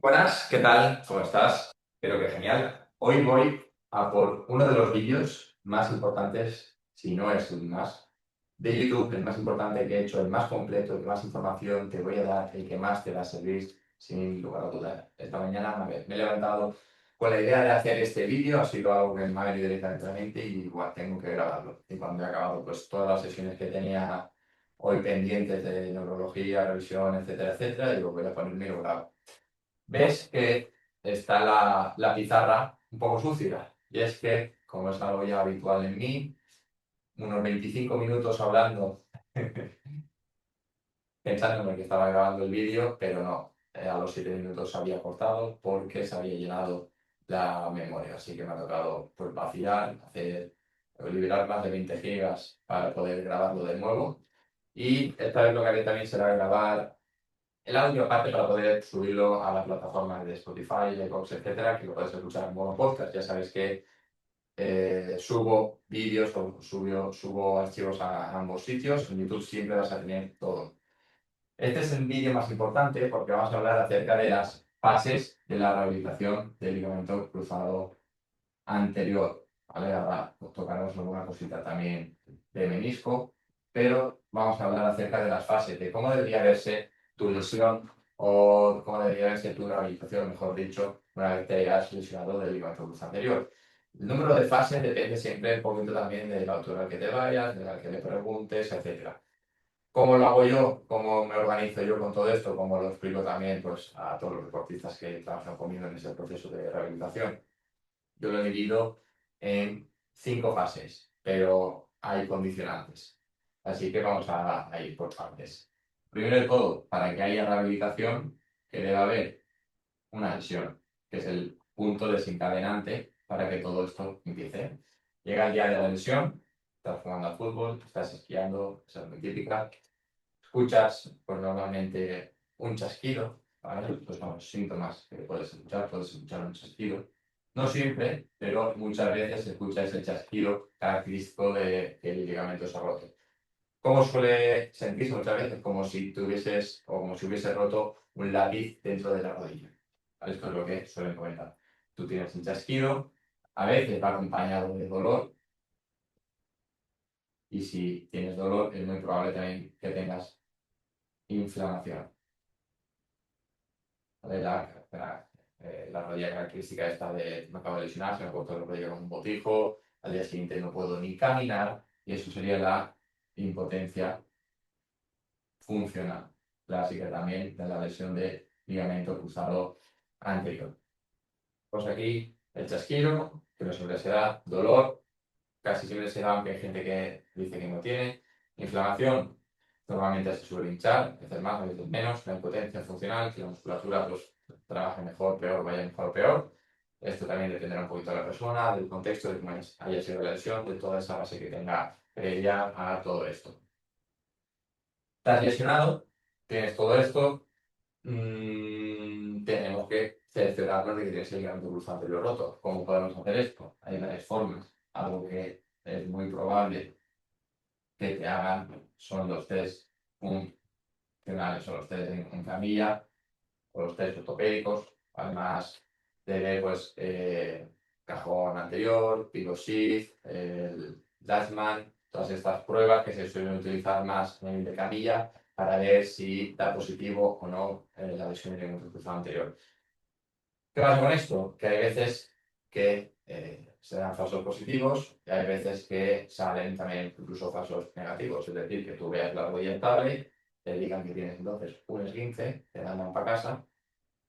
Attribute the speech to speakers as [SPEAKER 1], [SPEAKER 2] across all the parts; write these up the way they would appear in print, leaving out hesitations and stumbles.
[SPEAKER 1] Buenas, ¿qué tal? ¿Cómo estás? Espero que genial. Hoy voy a por uno de los vídeos más importantes, si no es el más, de YouTube, el más importante que he hecho, el más completo, el que más información te voy a dar, el que más te va a servir, sin lugar a dudas. Esta mañana me he levantado con la idea de hacer este vídeo, ha sido algo que me ha venido directamente y igual tengo que grabarlo. Y cuando he acabado pues todas las sesiones que tenía hoy pendientes de neurología, revisión, etcétera, etcétera, digo, voy a ponerme y lo grabo. Ves que está la pizarra un poco sucia. Y es que, como es algo ya habitual en mí, unos 25 minutos hablando, pensándome que estaba grabando el vídeo, pero no. A los 7 minutos se había cortado porque se había llenado la memoria. Así que me ha tocado pues, vaciar, liberar más de 20 gigas para poder grabarlo de nuevo. Y esta vez lo que haré también será grabar el audio aparte para poder subirlo a la plataforma de Spotify, iVoox, etcétera, que lo puedes escuchar en modo podcast. Ya sabes que subo vídeos o subo archivos a ambos sitios. En YouTube siempre vas a tener todo. Este es el vídeo más importante porque vamos a hablar acerca de las fases de la rehabilitación del ligamento cruzado anterior. ¿Vale? Ahora tocaremos alguna cosita también de menisco, pero vamos a hablar acerca de las fases, de cómo debería verse tu lesión o cómo debería verse tu rehabilitación, mejor dicho, una vez te hayas lesionado del ligamento cruzado anterior. El número de fases depende siempre un poquito también de la altura al que te vayas, de la que le preguntes, etcétera. ¿Cómo lo hago yo? ¿Cómo me organizo yo con todo esto? ¿Cómo lo explico también pues, a todos los deportistas que trabajan conmigo en ese proceso de rehabilitación? Yo lo he dividido en 5 fases, pero hay condicionantes. Así que vamos a ir por partes. Primero de todo, para que haya rehabilitación, que debe haber una lesión, que es el punto desencadenante para que todo esto empiece. Llega el día de la lesión, estás jugando al fútbol, estás esquiando, esa es muy típica. Escuchas, pues normalmente un chasquido, ¿vale? Estos son los síntomas que puedes escuchar un chasquido. No siempre, pero muchas veces se escucha ese chasquido característico de que el ligamento se ha roto. ¿Cómo suele sentirse muchas veces? Como si tuvieses o como si hubiese roto un lápiz dentro de la rodilla. ¿Vale? Esto es lo que suelen comentar. Tú tienes un chasquido, a veces va acompañado de dolor, y si tienes dolor es muy probable también que tengas inflamación. ¿Vale? La rodilla característica esta de me acabo de lesionar, se me ha cortado la rodilla con un botijo, al día siguiente no puedo ni caminar, y eso sería la impotencia funcional, clásica también de la lesión de ligamento cruzado anterior. Pues aquí el chasquido, que no siempre se da, dolor, casi siempre se da, aunque hay gente que dice que no tiene, inflamación, normalmente se suele hinchar, a veces más, a veces menos, la impotencia funcional, que la musculatura pues, trabaje mejor, peor, vaya mejor o peor. Esto también dependerá un poquito de la persona, del contexto, de cómo haya sido la lesión, de toda esa base que tenga previa a todo esto. Estás lesionado, tienes todo esto, tenemos que cerciorarnos de que tienes el ligamento cruzado anterior roto. ¿Cómo podemos hacer esto? Hay varias formas. Algo que es muy probable que te hagan son los test funcionales, son los test en camilla o los test ortopédicos. Además de ver, pues, cajón anterior, pivot sheath, el Dashman, todas estas pruebas que se suelen utilizar más en el de camilla para ver si da positivo o no la lesión en el cruzado anterior. ¿Qué pasa con esto? Que hay veces que se dan falsos positivos y hay veces que salen también incluso falsos negativos. Es decir, que tú veas la rodilla estable, te digan que tienes entonces un esguince, te mandan para casa,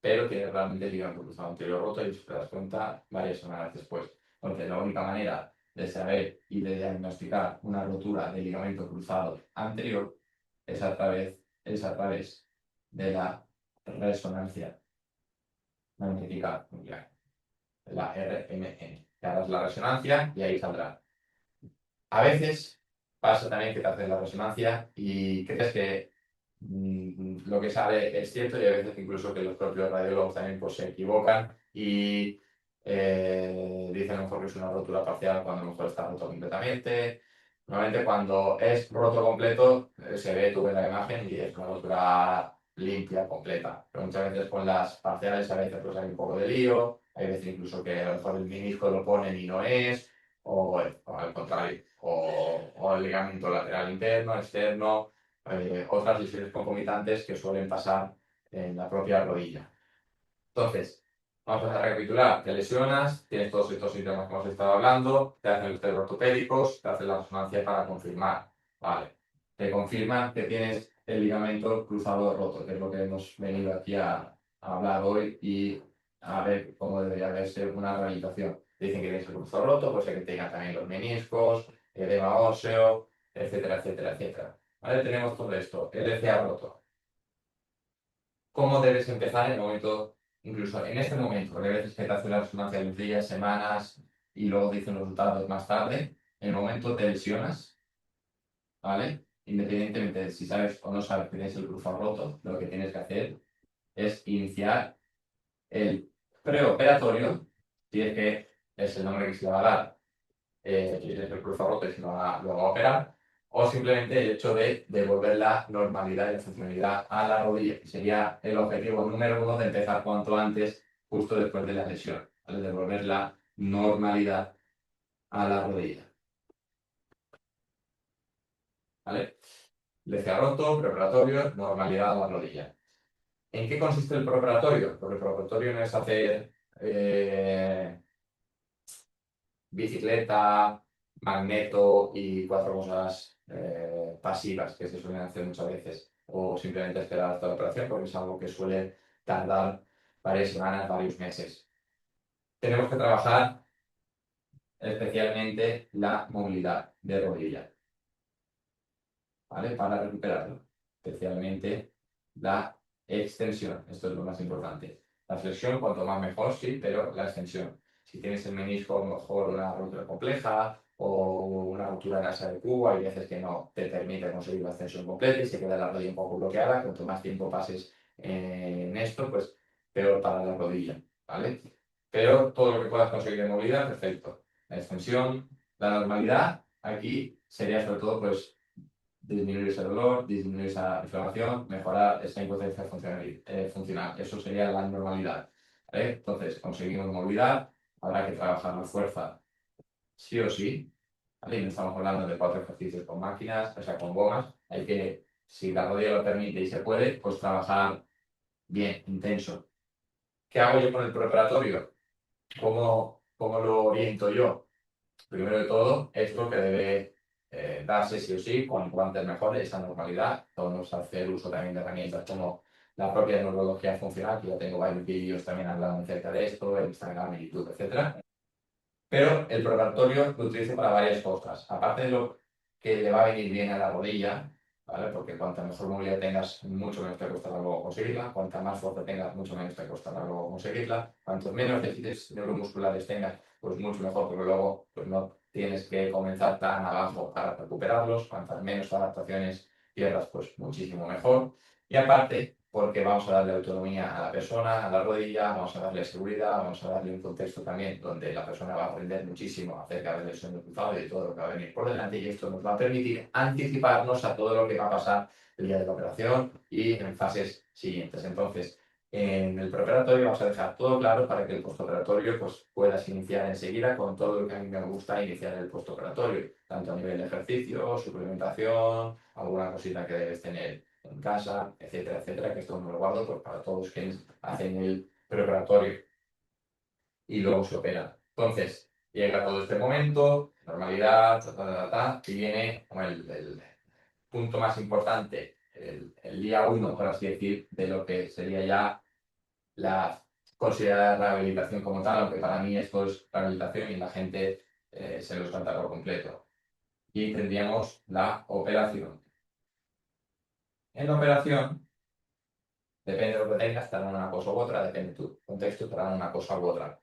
[SPEAKER 1] pero tienes realmente el ligamento cruzado anterior roto y te das cuenta varias semanas después. Entonces, la única manera de saber y de diagnosticar una rotura del ligamento cruzado anterior es a través de la resonancia magnética nuclear, la RMN. Te harás la resonancia y ahí saldrá. A veces pasa también que te haces la resonancia y crees que lo que sale es cierto, y a veces incluso que los propios radiólogos también pues, se equivocan y dicen a lo mejor que es una rotura parcial cuando a lo mejor está roto completamente. Normalmente cuando es roto completo se ve, tú ves la imagen y es una rotura limpia, completa. Pero muchas veces con las parciales a veces pues hay un poco de lío, hay veces incluso que a lo mejor el menisco lo ponen y no es, o al contrario, o el ligamento lateral interno, externo, otras lesiones concomitantes que suelen pasar en la propia rodilla. Entonces, vamos a recapitular. Te lesionas, tienes todos estos síntomas que hemos estado hablando, te hacen los test ortopédicos, te hacen la resonancia para confirmar. Vale. Te confirman que tienes el ligamento cruzado roto, que es lo que hemos venido aquí a hablar hoy y a ver cómo debería verse una rehabilitación. Te dicen que tienes el cruzado roto, pues hay que tengan también los meniscos, edema óseo, etcétera, etcétera, etcétera. ¿Vale? Tenemos todo esto. LCA roto. ¿Cómo debes empezar en el momento, incluso en este momento, porque a veces que te hace la resonancia de los días, semanas y luego te dicen los resultados más tarde, en el momento te lesionas, ¿vale? Independientemente de si sabes o no sabes que tienes el cruzado roto, lo que tienes que hacer es iniciar el preoperatorio, si es que es el nombre que se le va a dar, si tienes el cruzado roto y se lo va a operar, o simplemente el hecho de devolver la normalidad y la funcionalidad a la rodilla, que sería el objetivo número uno de empezar cuanto antes, justo después de la lesión, ¿vale? Devolver la normalidad a la rodilla, ¿vale? Lesia roto, preoperatorio, normalidad a la rodilla. ¿En qué consiste el preoperatorio? Porque el preoperatorio no es hacer bicicleta, magneto y cuatro cosas pasivas que se suelen hacer muchas veces, o simplemente esperar hasta la operación, porque es algo que suele tardar varias semanas, varios meses. Tenemos que trabajar especialmente la movilidad de rodilla, ¿vale? Para recuperarlo, especialmente la extensión, esto es lo más importante. La flexión, cuanto más mejor, sí, pero la extensión. Si tienes el menisco, a lo mejor una ruptura compleja o una ruptura en asa de cubo, hay veces que no te permite conseguir la extensión completa y se queda la rodilla un poco bloqueada. Cuanto más tiempo pases en esto, pues peor para la rodilla, ¿vale? Pero todo lo que puedas conseguir de movilidad, perfecto. La extensión, la normalidad, aquí sería sobre todo, pues, disminuir ese dolor, disminuir esa inflamación, mejorar esa impotencia funcional. Eso sería la normalidad, ¿vale? Entonces, conseguimos movilidad, habrá que trabajar la fuerza sí o sí, ¿vale? Y no estamos hablando de 4 ejercicios con máquinas, o sea, con gomas. Hay que, si la rodilla lo permite y se puede, pues trabajar bien, intenso. ¿Qué hago yo con el preparatorio? ¿Cómo lo oriento yo? Primero de todo, esto que debe darse sí o sí, cuanto antes mejor, esa normalidad. Vamos a hacer uso también de herramientas como la propia neurología funcional, que ya tengo varios vídeos también hablando acerca de esto, en Instagram, en YouTube, etcétera. Pero el preparatorio lo utilizo para varias cosas. Aparte de lo que le va a venir bien a la rodilla, ¿vale? Porque cuanta mejor movilidad tengas, mucho menos te costará luego conseguirla. Cuanta más fuerza tengas, mucho menos te costará luego conseguirla. Cuantos menos déficits neuromusculares tengas, pues mucho mejor, porque luego pues no tienes que comenzar tan abajo para recuperarlos. Cuantas menos adaptaciones pierdas, pues muchísimo mejor. Y aparte, porque vamos a darle autonomía a la persona, a la rodilla, vamos a darle seguridad, vamos a darle un contexto también donde la persona va a aprender muchísimo acerca del sueño cruzado y de todo lo que va a venir por delante, y esto nos va a permitir anticiparnos a todo lo que va a pasar el día de la operación y en fases siguientes. Entonces, en el preoperatorio vamos a dejar todo claro para que el postoperatorio pues, puedas iniciar enseguida con todo lo que a mí me gusta iniciar el postoperatorio, tanto a nivel de ejercicio, suplementación, alguna cosita que debes tener en casa, etcétera, etcétera, que esto me lo guardo pues, para todos quienes hacen el preparatorio y luego se opera. Entonces, llega todo este momento, normalidad, y viene como el punto más importante, el día uno, por así decir, de lo que sería ya la considerada rehabilitación como tal, aunque para mí esto es rehabilitación y la gente se lo salta por completo. Y tendríamos la operación. En la operación, depende de lo que tengas, te harán una cosa u otra, depende de tu contexto, te harán una cosa u otra.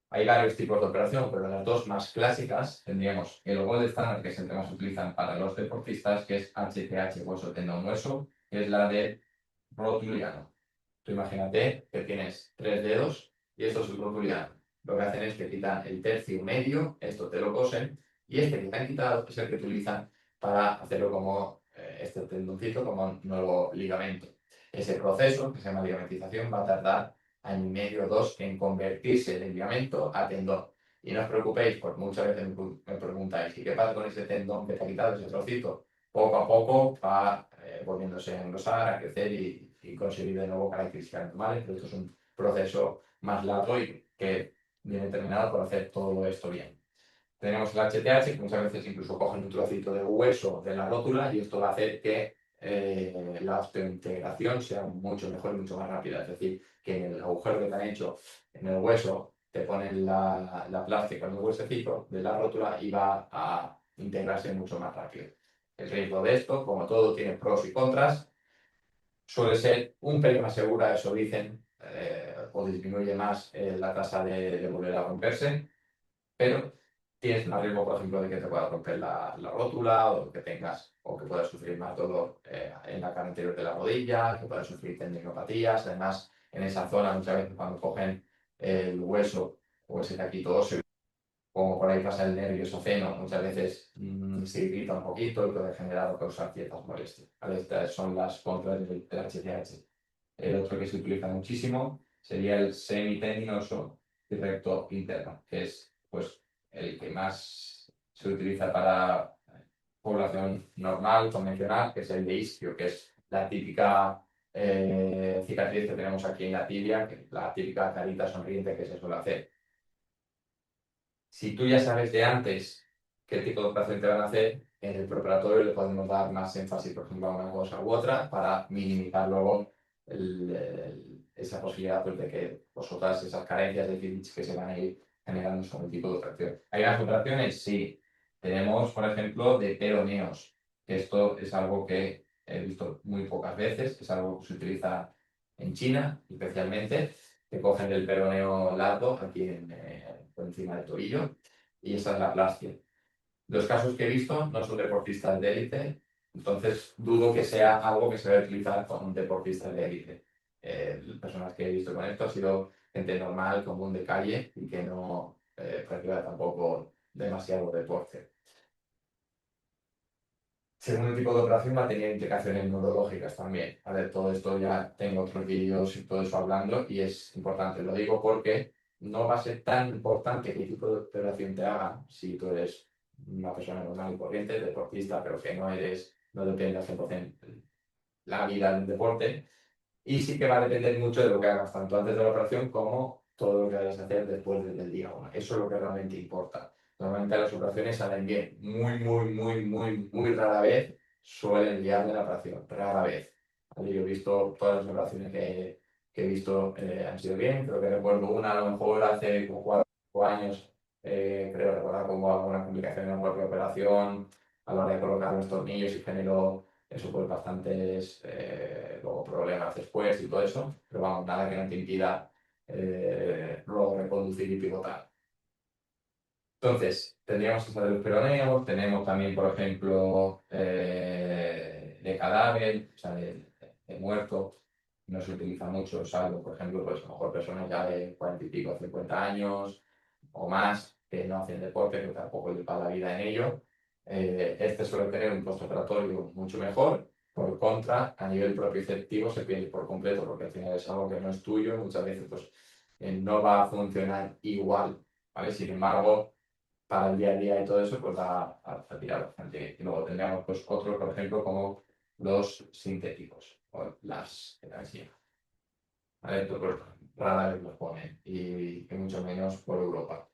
[SPEAKER 1] Hay varios tipos de operación, pero las dos más clásicas tendríamos el gold standard, que es el que más se utilizan para los deportistas, que es HTH, hueso, tendón, hueso, que es la de rotuliano. Tú imagínate que tienes 3 dedos y esto es el rotuliano. Lo que hacen es que quitan el tercio medio, esto te lo cosen, y este que te han quitado es el que utilizan para hacerlo como este tendoncito, como un nuevo ligamento. Ese proceso, que se llama ligamentización, va a tardar año y medio o dos en convertirse del ligamento a tendón. Y no os preocupéis, porque muchas veces me preguntáis, ¿y qué pasa con ese tendón que te ha quitado ese trocito? Poco a poco va volviéndose a engrosar, a crecer y conseguir de nuevo características normales, pero esto es un proceso más largo y que viene terminado por hacer todo esto bien. Tenemos el HTH, que muchas veces incluso cogen un trocito de hueso de la rótula y esto va a hacer que la osteointegración sea mucho mejor y mucho más rápida. Es decir, que en el agujero que te han hecho en el hueso, te ponen la plástica en el huesecito de la rótula y va a integrarse mucho más rápido. El riesgo de esto, como todo, tiene pros y contras. Suele ser un pelín más segura, eso dicen, o disminuye más la tasa de volver a romperse, pero tienes más riesgo, por ejemplo, de que te pueda romper la rótula o que tengas o que puedas sufrir más dolor en la cara anterior de la rodilla, que puedas sufrir tendinopatías. Además, en esa zona, muchas veces cuando cogen el hueso o ese taquito óseo, como por ahí pasa el nervio safeno, muchas veces se irrita un poquito y puede generar o causar ciertas molestias. ¿Vale? Estas son las contras del HCH. El otro que se utiliza muchísimo sería el semitendinoso y recto interno, que es pues, el que más se utiliza para población normal, convencional, que es el de isquio, que es la típica cicatriz que tenemos aquí en la tibia, que es la típica carita sonriente que se suele hacer. Si tú ya sabes de antes qué tipo de operación te van a hacer, en el preoperatorio le podemos dar más énfasis, por ejemplo, a una cosa u otra para minimizar luego esa posibilidad pues, de que vosotras esas carencias de déficits que se van a ir generando sobre el tipo de operación. ¿Hay unas operaciones? Sí. Tenemos, por ejemplo, de peroneos, que esto es algo que he visto muy pocas veces, es algo que se utiliza en China especialmente, que cogen el peroneo largo aquí por encima del tobillo y esa es la plastia. Los casos que he visto no son deportistas de élite, entonces dudo que sea algo que se debe utilizar con deportistas de élite. Las personas que he visto con esto ha sido gente normal, común de calle y que no practica tampoco demasiado deporte. Según el tipo de operación va a tener implicaciones neurológicas también. A ver, todo esto ya tengo otros vídeos y todo eso hablando y es importante. Lo digo porque no va a ser tan importante qué tipo de operación te hagan si tú eres una persona normal y corriente, deportista, pero que no depende al 100% la vida del deporte. Y sí que va a depender mucho de lo que hagas, tanto antes de la operación como todo lo que vayas a hacer después del día 1. Eso es lo que realmente importa. Normalmente las operaciones salen bien. Muy rara vez suelen liar de la operación. Rara vez. ¿Vale? Yo he visto todas las operaciones que he visto han sido bien. Creo que recuerdo una, a lo mejor hace como 4 años, creo recordar como alguna complicación en la propia operación a la hora de colocar los tornillos y generó eso pues bastantes luego problemas después y todo eso, pero vamos, nada que no te impida luego reproducir y pivotar. Entonces, tendríamos que saber los peroneos, tenemos también, por ejemplo, de cadáver, o sea, de muerto, no se utiliza mucho, salvo, por ejemplo, pues a lo mejor personas ya de 40 y pico, 50 años o más, que no hacen deporte, que tampoco les va la vida en ello. Este suele tener un postoperatorio mucho mejor. Por contra, a nivel propioceptivo se pierde por completo, porque al final es algo que no es tuyo, muchas veces pues, no va a funcionar igual, ¿vale? Sin embargo, para el día a día y todo eso, pues va a tirar bastante. Y luego tendríamos pues, otros, por ejemplo, como los sintéticos, o las energías. ¿Vale? Esto, pues, rara vez los ponen, y mucho menos por Europa.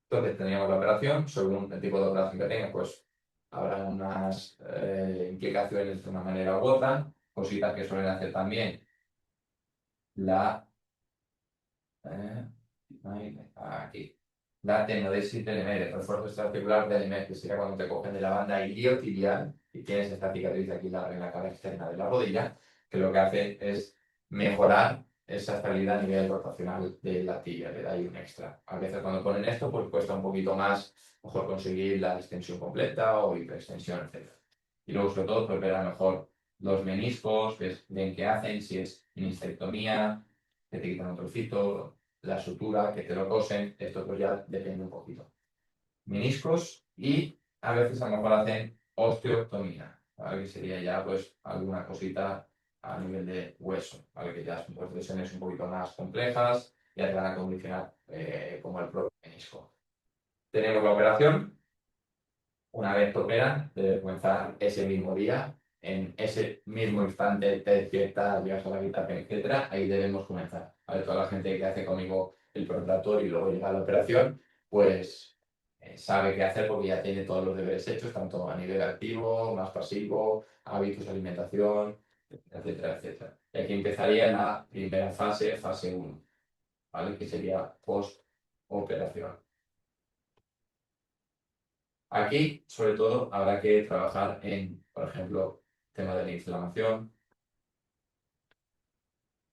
[SPEAKER 1] Entonces tendríamos la operación, según el tipo de operación que tenga, pues habrá unas implicaciones de una manera u otra, cositas que suelen hacer también la... aquí. La tenodesis del Lemere, el refuerzo extraarticular del Lemere, que sería cuando te cogen de la banda iliotibial y tienes esta cicatriz aquí en la cara externa de la rodilla, que lo que hace es mejorar esa estabilidad a nivel rotacional de la tibia, le da ahí un extra. A veces cuando ponen esto, pues cuesta un poquito más, mejor conseguir la extensión completa o hiperextensión, etc. Y luego, sobre todo, pues ver a lo mejor los meniscos, ven qué hacen, si es mastectomía, que te quitan un trocito, la sutura, que te lo cosen, esto pues ya depende un poquito. Meniscos y a veces a lo mejor hacen osteotomía, ¿vale? Que sería ya pues alguna cosita a nivel de hueso, ¿vale? Que ya son pues, lesiones un poquito más complejas, ya te van a condicionar como el propio menisco. Tenemos la operación. Una vez te operan, debes comenzar ese mismo día, en ese mismo instante te despiertas, llegas a la habitación, etcétera, ahí debemos comenzar. ¿Vale? Toda la gente que hace conmigo el preoperatorio y luego llega a la operación, pues sabe qué hacer porque ya tiene todos los deberes hechos, tanto a nivel activo, más pasivo, hábitos, alimentación, etcétera, etcétera. Y aquí empezaría la primera fase, fase uno, ¿vale? Que sería post-operación. Aquí, sobre todo, habrá que trabajar en, por ejemplo, tema de la inflamación,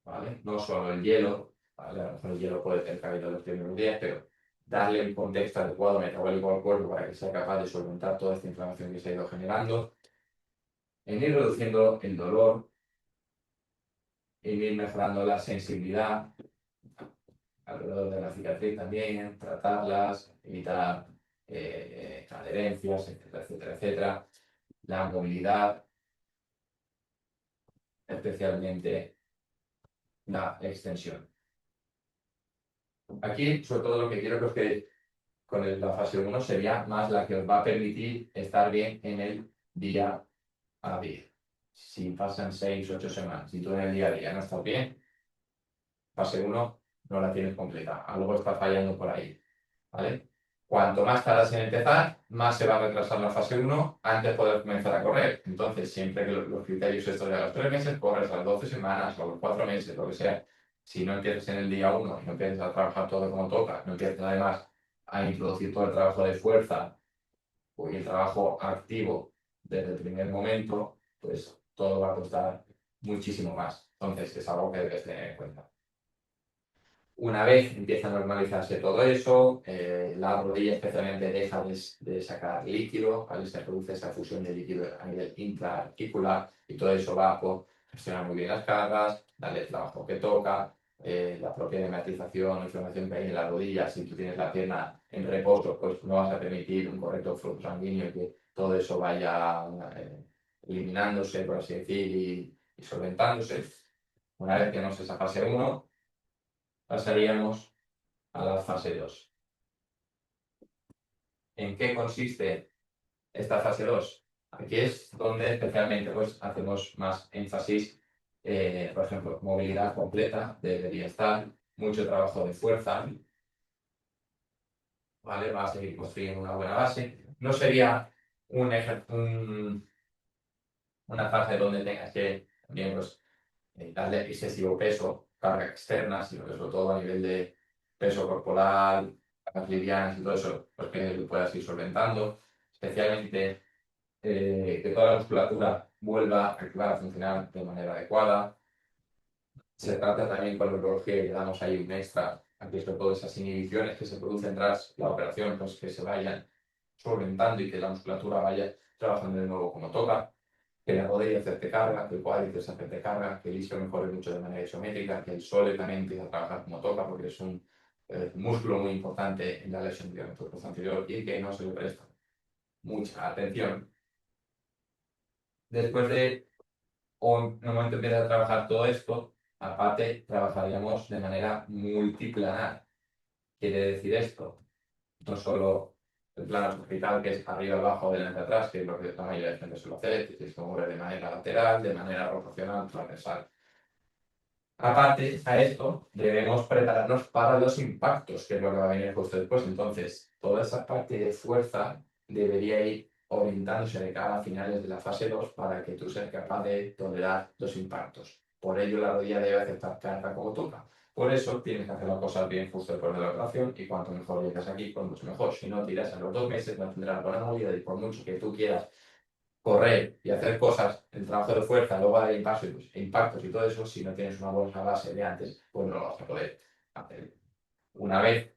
[SPEAKER 1] ¿vale? No solo el hielo, ¿vale? A lo mejor el hielo puede tener cabida los primeros días, pero darle un contexto adecuado metabólico al cuerpo para que sea capaz de solventar toda esta inflamación que se ha ido generando, en ir reduciendo el dolor, en ir mejorando la sensibilidad alrededor de la cicatriz también, tratarlas, evitar adherencias, etcétera, etcétera, etcétera. La movilidad, especialmente la extensión. Aquí, sobre todo, lo que quiero que os quedéis con la fase uno sería más la que os va a permitir estar bien en el día a día. Si pasan 6, 8 semanas y tú en el día a día no estás bien, fase uno no la tienes completa. Algo está fallando por ahí, ¿vale? Cuanto más tardas en empezar, más se va a retrasar la fase uno antes de poder comenzar a correr. Entonces, siempre que los criterios estos de a los 3 meses, corres a las 12 semanas o a los 4 meses, lo que sea. Si no empiezas en el día uno y no empiezas a trabajar todo como toca, no empiezas además a introducir todo el trabajo de fuerza y el trabajo activo desde el primer momento, pues todo va a costar muchísimo más. Entonces, es algo que debes tener en cuenta. Una vez empieza a normalizarse todo eso, la rodilla especialmente deja de sacar líquido, ¿vale? Se produce esa fusión de líquido a nivel intraarticular y todo eso va a gestionar muy bien las cargas, darle el trabajo que toca, la propia dematización o inflamación que hay en la rodilla. Si tú tienes la pierna en reposo, pues no vas a permitir un correcto flujo sanguíneo y que todo eso vaya eliminándose, por así decir, y solventándose. Una vez que no se esa fase 1, pasaríamos a la fase 2. ¿En qué consiste esta fase 2? Aquí es donde especialmente pues, hacemos más énfasis, por ejemplo, movilidad completa debería estar, mucho trabajo de fuerza, ¿vale? Va a seguir construyendo una buena base. No sería una fase donde tengas que también pues, darle excesivo peso, carga externa, sino que sobre todo a nivel de peso corporal, cargas livianas y todo eso, pues que lo puedas ir solventando, especialmente que toda la musculatura vuelva a activar a funcionar de manera adecuada. Se trata también con la urología y le damos ahí un extra, aquí sobre todo esas inhibiciones que se producen tras la operación, pues que se vayan solventando y que la musculatura vaya trabajando de nuevo como toca, que la rodilla hacerte carga, que el cuádriceps hacerte carga, que el isquio mejore mucho de manera isométrica, que el sole también empiece a trabajar como toca, porque es un músculo muy importante en la lesión del cruz anterior y que no se le presta mucha atención. Después de un momento empieza a trabajar todo esto, aparte trabajaríamos de manera multiplanar. Quiere decir esto, no solo el plano hospital, que es arriba, abajo, delante, atrás, que es lo que la mayoría de la gente suele hacer, que se mueve de manera lateral, de manera proporcional, transversal. Aparte a esto, debemos prepararnos para los impactos, que es lo que va a venir justo después. Entonces, toda esa parte de fuerza debería ir orientándose de cara a finales de la fase 2 para que tú seas capaz de tolerar los impactos. Por ello, la rodilla debe aceptar carga como toca. Por eso, tienes que hacer las cosas bien justo después de la operación y cuanto mejor llegas aquí, pues mucho mejor. Si no tiras a los 2 meses, no tendrás buena movilidad y por mucho que tú quieras correr y hacer cosas, el trabajo de fuerza, luego hay impactos y todo eso, si no tienes una buena base de antes, pues no lo vas a poder hacer. Una vez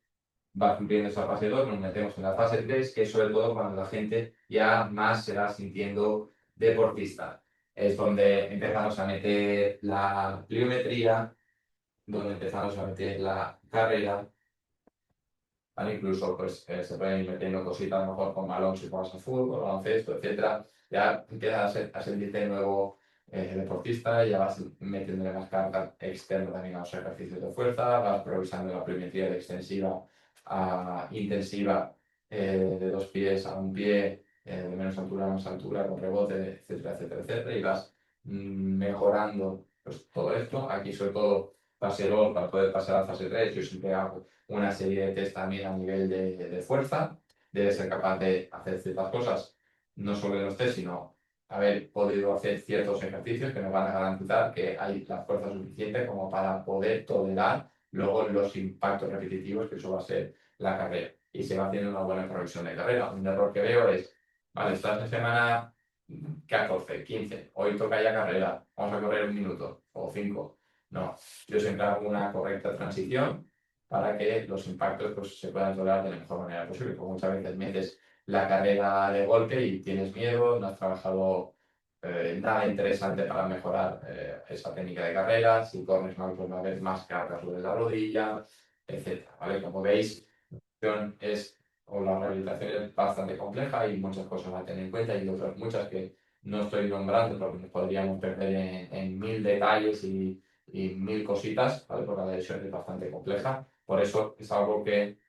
[SPEAKER 1] va cumpliendo esa fase 2, nos metemos en la fase 3, que es sobre todo cuando la gente ya más se va sintiendo deportista. Es donde empezamos a meter la pliometría, donde empezamos a meter la carrera, ¿vale? Incluso pues, se pueden ir metiendo cositas a lo mejor con balón si juegas a fútbol, baloncesto, etcétera. Ya empiezas a sentirte de nuevo deportista, ya vas metiéndole más carga externa también a los ejercicios de fuerza, vas progresando la pliometría de extensiva a intensiva, de 2 pies a 1 pie, de menos altura a más altura, con rebote, etcétera, etcétera, etcétera, y vas mejorando pues, todo esto. Aquí sobre todo fase 2 para poder pasar a fase 3, yo siempre hago una serie de test también a nivel de fuerza. Debes ser capaz de hacer ciertas cosas, no solo en los test, sino haber podido hacer ciertos ejercicios que nos van a garantizar que hay la fuerza suficiente como para poder tolerar luego los impactos repetitivos, que eso va a ser la carrera. Y se va haciendo una buena progresión de carrera. Un error que veo es, vale, estás en semana 14, 15, hoy toca ya carrera, vamos a correr 1 minuto o 5. No, yo siempre hago una correcta transición para que los impactos pues, se puedan tolerar de la mejor manera posible, porque muchas veces metes la carrera de golpe y tienes miedo, no has trabajado nada interesante para mejorar esa técnica de carrera, si corres mal pues va a haber más carga sobre la rodilla, etcétera, ¿vale? Como veis, es, o la rehabilitación es bastante compleja y muchas cosas a tener en cuenta y otras muchas que no estoy nombrando porque nos podríamos perder en mil detalles y mil cositas, ¿vale? Porque la lesión es bastante compleja. Por eso es algo que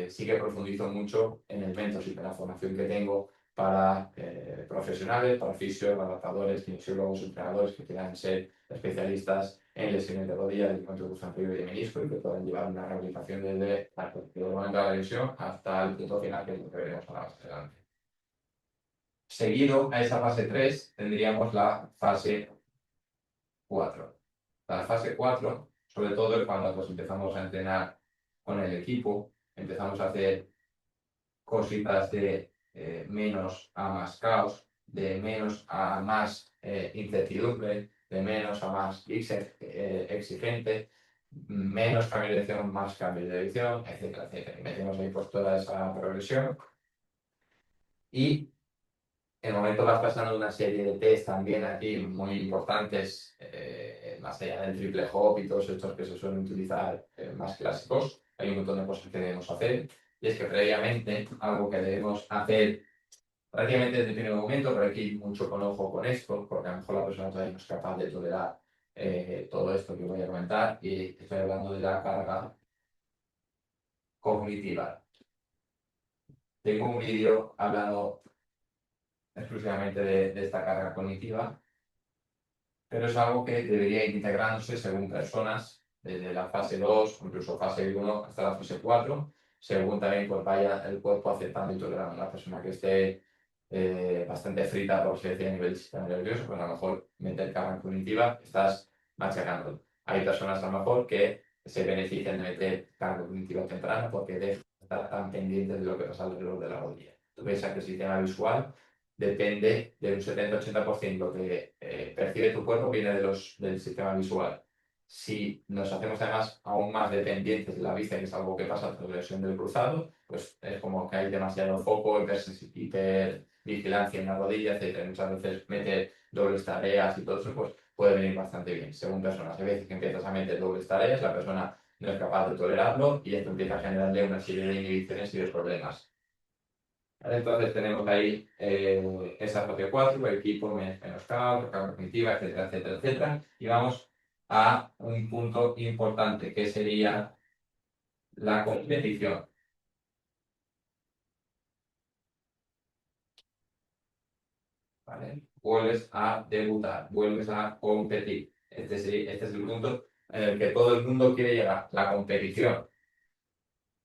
[SPEAKER 1] sí que profundizo mucho en el mentorship, en la formación que tengo para profesionales, para fisios, adaptadores, kinesiólogos, entrenadores que quieran ser especialistas en lesiones de rodilla, de ligamento cruzado anterior y de menisco y que puedan llevar una rehabilitación desde el momento de la lesión hasta el punto final, que es lo que veremos ahora más adelante. Seguido a esa fase 3 tendríamos la fase 4. La fase 4, sobre todo, es cuando pues, empezamos a entrenar con el equipo, empezamos a hacer cositas de menos a más caos, de menos a más incertidumbre, de menos a más exigente, menos cambio de dirección, más cambio de dirección, etcétera, etcétera. Y metemos ahí pues toda esa progresión y en el momento vas pasando una serie de test también aquí muy importantes, más allá del triple hop y todos estos que se suelen utilizar más clásicos. Hay un montón de cosas que debemos hacer. Y es que previamente, algo que debemos hacer prácticamente desde el primer momento, pero hay que ir mucho con ojo con esto, porque a lo mejor la persona todavía no es capaz de tolerar todo esto que voy a comentar. Y estoy hablando de la carga cognitiva. Tengo un vídeo hablando exclusivamente de esta carga cognitiva, pero es algo que debería ir integrándose según personas, desde la fase 2, incluso fase 1 hasta la fase 4, según también pues, vaya el cuerpo aceptando y tolerando. Una persona que esté bastante frita, por si decía, a nivel del sistema nervioso, pues a lo mejor meter carga cognitiva, estás machacando. Hay personas a lo mejor que se benefician de meter carga cognitiva temprana porque dejan de estar tan pendientes de lo que pasa alrededor de la rodilla. Tú piensas que el sistema visual depende de un 70-80% que percibe tu cuerpo viene del sistema visual. Si nos hacemos además aún más dependientes de la vista, que es algo que pasa tras la lesión del cruzado, pues es como que hay demasiado foco, hipervigilancia en la rodilla, etc. Muchas veces meter dobles tareas y todo eso pues, puede venir bastante bien. Según personas, hay veces que empiezas a meter dobles tareas, la persona no es capaz de tolerarlo y esto empieza a generarle una serie de inhibiciones y de problemas. Entonces tenemos ahí esa fase 4, el equipo menos caos, carga cognitiva, etcétera, etcétera, etcétera. Y vamos a un punto importante que sería la competición. ¿Vale? Vuelves a debutar, vuelves a competir. Este es el punto en el que todo el mundo quiere llegar, la competición.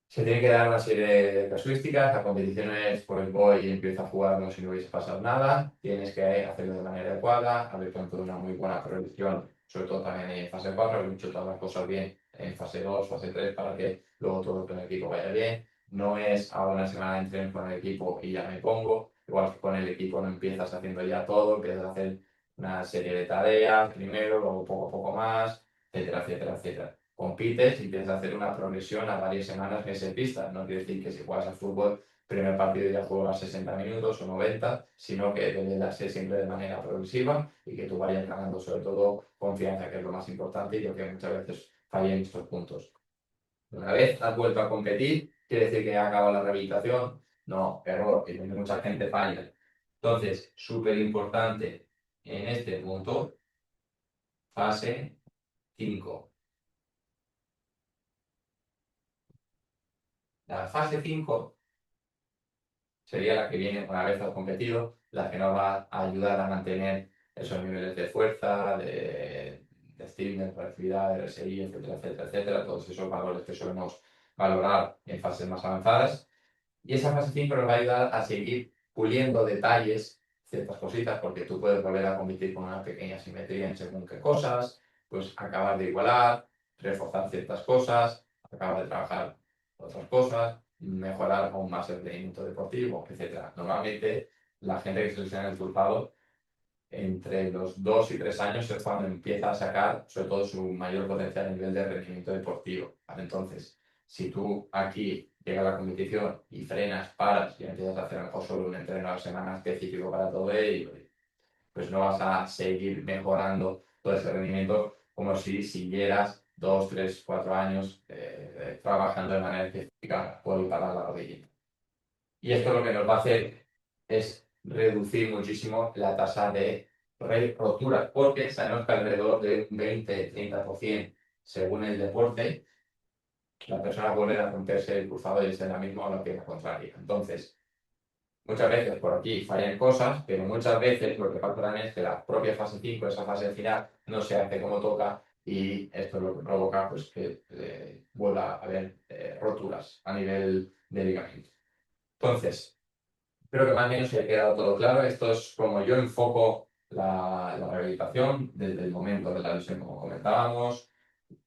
[SPEAKER 1] Se tiene que dar una serie de casuísticas, la competición es pues voy y empiezo a jugar como si no hubiese pasado nada, tienes que hacerlo de manera adecuada, haber tanto una muy buena progresión, sobre todo también en fase 4, haber hecho todas las cosas bien en fase 2, fase 3, para que luego todo con el equipo vaya bien. No es ahora una semana de entreno con el equipo y ya me pongo, igual que con el equipo no empiezas haciendo ya todo, empiezas a hacer una serie de tareas primero, luego poco a poco más, etcétera, etcétera, etcétera. Compites y empiezas a hacer una progresión a varias semanas meses en pista. No quiere decir que si juegas al fútbol, primer partido ya juegas 60 minutos o 90, sino que debe darse siempre de manera progresiva y que tú vayas ganando sobre todo confianza, que es lo más importante y lo que muchas veces falla en estos puntos. Una vez has vuelto a competir, quiere decir que ha acabado la rehabilitación. No, error, que mucha gente falla. Entonces, súper importante en este punto, fase 5. La fase 5 sería la que viene una vez has competido, la que nos va a ayudar a mantener esos niveles de fuerza, de stiffness, reactividad, de RSI, etcétera, etcétera, etcétera, todos esos valores que solemos valorar en fases más avanzadas. Y esa fase 5 nos va a ayudar a seguir puliendo detalles, ciertas cositas, porque tú puedes volver a competir con una pequeña simetría en según qué cosas, pues acabar de igualar, reforzar ciertas cosas, acabar de trabajar otras cosas, mejorar aún más el rendimiento deportivo, etc. Normalmente la gente que selecciona el cruzado entre los 2 y 3 años es cuando empieza a sacar sobre todo su mayor potencial a nivel de rendimiento deportivo. ¿Vale? Entonces, si tú aquí llega a la competición y frenas, paras y empiezas a hacer a lo mejor solo un entreno a la semana específico para todo ello, pues no vas a seguir mejorando todo ese rendimiento como si siguieras 2, 3, 4 años trabajando de manera específica por y para la rodilla. Y esto lo que nos va a hacer es reducir muchísimo la tasa de rotura, porque sabemos que alrededor de un 20-30% según el deporte, la persona vuelve a romperse el cruzado y es la misma o la pierna contraria. Entonces, muchas veces por aquí fallan cosas, pero muchas veces lo que pasa también es que la propia fase 5, esa fase final, no se hace como toca y esto es lo que provoca pues, que vuelva a haber roturas a nivel de ligamento. Entonces, creo que más o menos se ha quedado todo claro. Esto es como yo enfoco la rehabilitación desde el momento de la lesión, como comentábamos,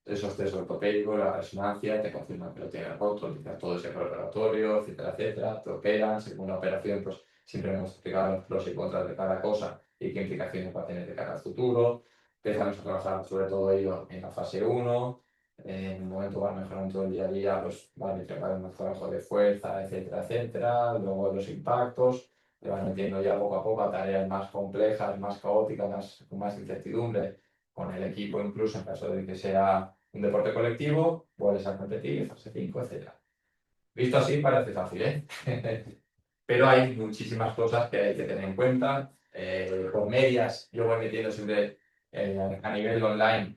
[SPEAKER 1] esos test ortopédicos, la resonancia, te confirman que lo tienes roto, utilizas todo ese preparatorio, etcétera, etcétera, te operan, según la operación, pues siempre hemos explicado los pros y contras de cada cosa y qué implicaciones va a tener de cara al futuro. Empezamos a trabajar sobre todo ello en la fase 1, en el momento va mejorando todo el día a día, pues van preparando un trabajo de fuerza, etcétera, etcétera, luego los impactos, te van metiendo ya poco a poco a tareas más complejas, más caóticas, con más incertidumbre, con el equipo incluso en caso de que sea un deporte colectivo, vuelves a competir, fase 5, etc. Visto así parece fácil, ¿eh? Pero hay muchísimas cosas que hay que tener en cuenta. Por medias, yo voy metiendo siempre a nivel online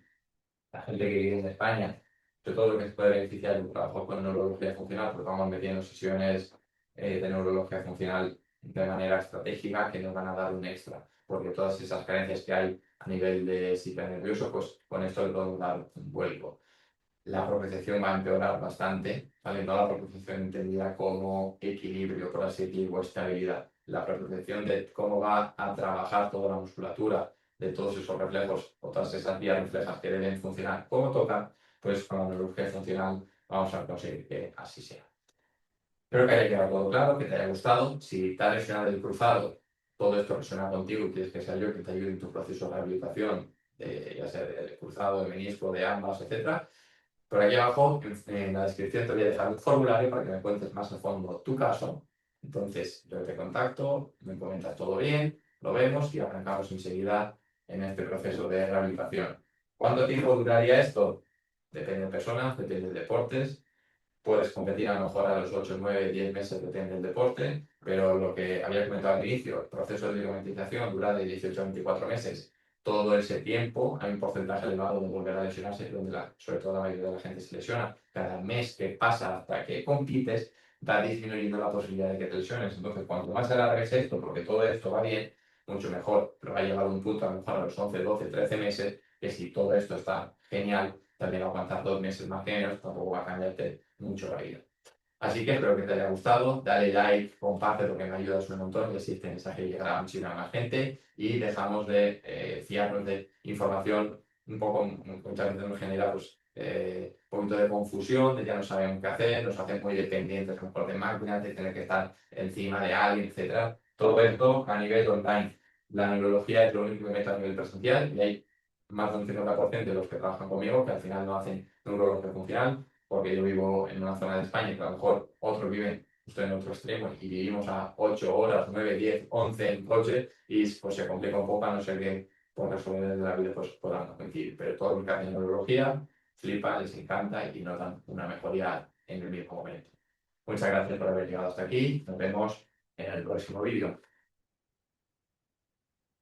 [SPEAKER 1] la gente que vive en España, sobre todo lo que se puede beneficiar de un trabajo con neurología funcional, porque vamos metiendo sesiones de neurología funcional de manera estratégica que nos van a dar un extra, porque todas esas carencias que hay a nivel de sistema nervioso, pues con esto le podemos dar un vuelco. La propiocepción va a empeorar bastante, ¿vale? No la propiocepción entendida como equilibrio, por así decirlo, o estabilidad. La propiocepción de cómo va a trabajar toda la musculatura, de todos esos reflejos o todas esas vías reflejas que deben funcionar como toca, pues con la neurología funcional vamos a conseguir que así sea. Espero que haya quedado todo claro, que te haya gustado. Si te ha lesionado el cruzado, todo esto resuena contigo y quieres que sea yo que te ayude en tu proceso de rehabilitación, ya sea del cruzado, de menisco, de ambas, etc. Por aquí abajo, en la descripción, te voy a dejar un formulario para que me cuentes más a fondo tu caso. Entonces, yo te contacto, me comentas todo bien, lo vemos y arrancamos enseguida en este proceso de rehabilitación. ¿Cuánto tiempo duraría esto? Depende de personas, depende de deportes. Puedes competir a lo mejor a los 8, 9, 10 meses, depende del deporte, pero lo que había comentado al inicio, el proceso de ligamentización dura de 18 a 24 meses. Todo ese tiempo hay un porcentaje elevado de volver a lesionarse, donde sobre todo la mayoría de la gente se lesiona. Cada mes que pasa hasta que compites va disminuyendo la posibilidad de que te lesiones. Entonces, cuanto más alargues esto, porque todo esto va bien, mucho mejor. Pero va a llegar un punto, a lo mejor a los 11, 12, 13 meses, que si todo esto está genial, también aguantar 2 meses más que menos, tampoco va a cambiarte mucho la vida. Así que espero que te haya gustado, dale like, comparte porque me ayudas un montón y así este mensaje llegará a muchísima más gente y dejamos de fiarnos de información un poco, muchas veces nos genera pues, un poquito de confusión, de ya no sabemos qué hacer, nos hacen muy dependientes a lo mejor de máquinas, de tener que estar encima de alguien, etcétera. Todo esto a nivel online. La neurología es lo único que meto a nivel presencial y hay más de un 50% de los que trabajan conmigo que al final no hacen neurología funcional porque yo vivo en una zona de España que a lo mejor otros viven justo en otro extremo y vivimos a 8 horas, 9, 10, 11 en coche y pues se complica un poco a no ser que por razones de la vida pues podamos coincidir. Pero todos los que hacen neurología flipan, les encanta y notan una mejoría en el mismo momento. Muchas gracias por haber llegado hasta aquí. Nos vemos en el próximo vídeo.